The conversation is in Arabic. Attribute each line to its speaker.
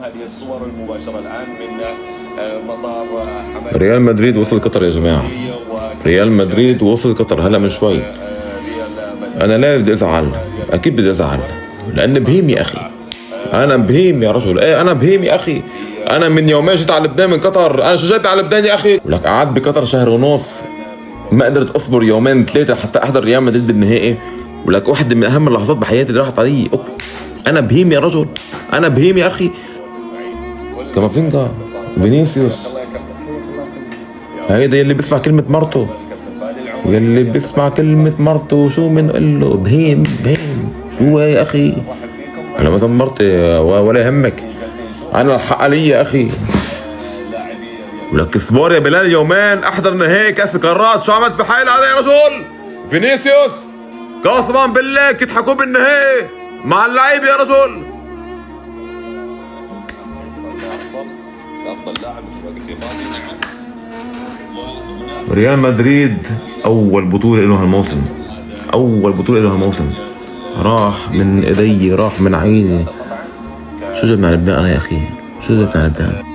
Speaker 1: هذه الصور المباشرة الآن من مطار
Speaker 2: ريال مدريد وصل قطر يا جماعة. ريال مدريد وصل قطر هلا من شوي. أنا لا بدي أزعل، أكيد بدي أزعل لأن بهيم يا أخي. أنا بهيم يا رجل، إيه أنا بهيم يا أخي. أنا من يومين جيت على لبنان من قطر. أنا شو جايبني على لبنان يا أخي؟ ولك قعدت بقطر شهر ونص، ما قدرت أصبر يومين ثلاثة حتى أحضر ريال مدريد بالنهائي. ولك واحدة من أهم اللحظات بحياتي اللي راحت علي. أنا بهيم يا رجل، أنا بهيم يا أخي. كامافينجا، فينيسيوس، هيدا يلي بيسمع كلمة مرته، يلي بيسمع كلمة مرته شو بنقول له؟ بهيم بهيم. شو يا أخي؟ أنا ما مرتي ولا يهمك، أنا الحق علي يا أخي. ولك اصبر يا بلال يومين أحضر نهائي كأس القارات. شو عملت بحالي هذا يا رجل؟ فينيسيوس قسما بالله كتحكوا بالنهائي مع اللعيب يا رجل.
Speaker 1: أفضل لاعب في الوقت الماضي.
Speaker 2: ريال مدريد أول بطولة له هالموسم، أول بطولة له هالموسم. راح من إيدي، راح من عيني. شو جبنا على لبنان أنا يا أخي؟ شو جبنا على لبنان؟